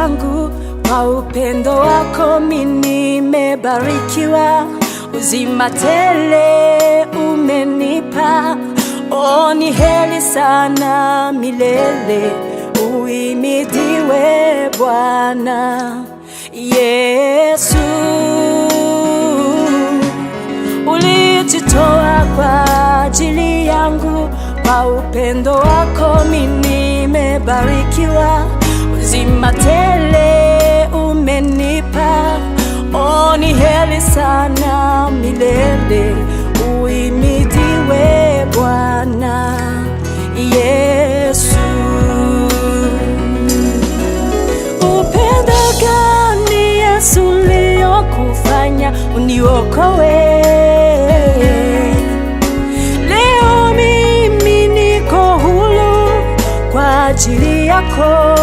yangu, kwa upendo wako mimi nimebarikiwa. Uzima tele umenipa, oh ni heri sana milele. Uhimidiwe Bwana Yesu. Ulijitoa kwa ajili yangu, kwa upendo wako mimi nimebarikiwa. Uzima tele umenipa, oh ni heri sana milele. Uhimidiwe Bwana Yesu. Upendo gani Yesu uliokufanya uniokoe? Leo mimi niko huru kwa ajili yako.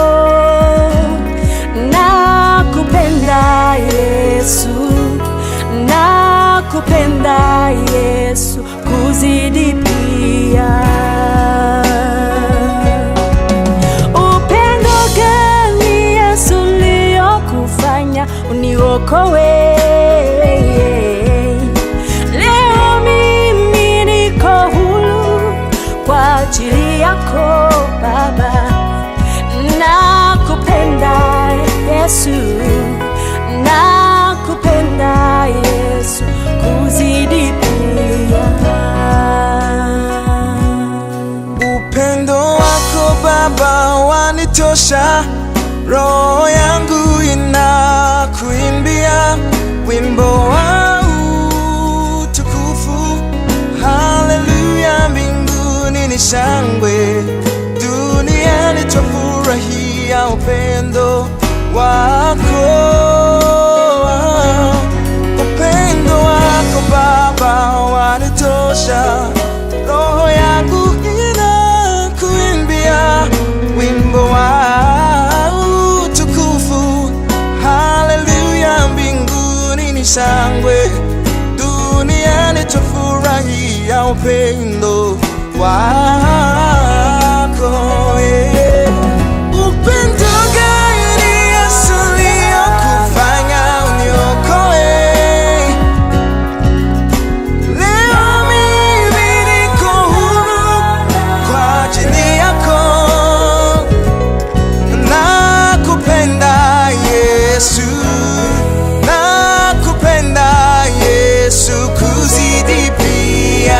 Nakupenda Yesu, nakupenda Yesu kuzidi pia. Upendo gani Yesu uliokufanya uniokoe? Leo mimi niko huru kwa ajili yako Baba. Nakupenda Yesu, nakupenda Yesu kuzidi pia. Upendo wako Baba wanitosha, roho yangu inakuimbia wimbo wa utukufu. Haleluya, mbinguni ni shangwe, duniani twafurahia upendo wako. Upendo wako Baba wanitosha, roho yangu inakuimbia wimbo wa utukufu. Haleluya, mbinguni ni shangwe, duniani twafurahia upendo wako, yeah. Upendo gani Yesu uliokufanya uniokoe? Leo mimi niko huru kwa ajili yako. Nakupenda Yesu, nakupenda Yesu kuzidi pia.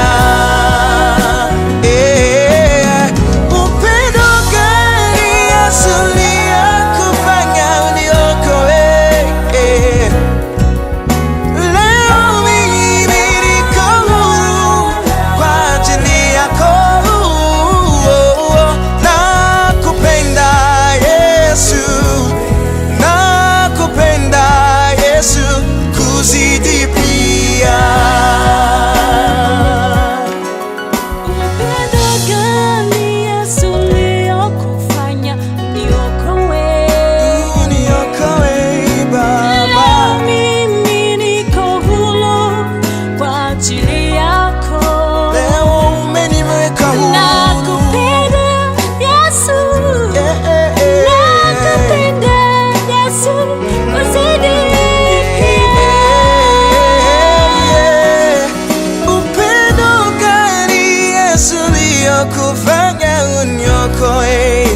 Kufanya uniokoe,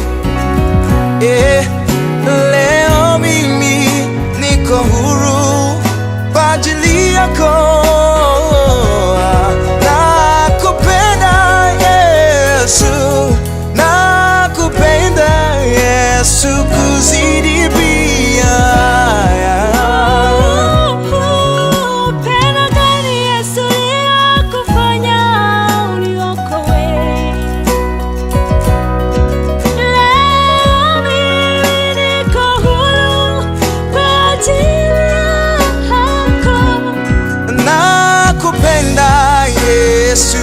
yeah. Leo mimi niko huru kwa ajili yako. Nakupenda Yesu, nakupenda Yesu kuzidi pia. Nakupenda Yesu.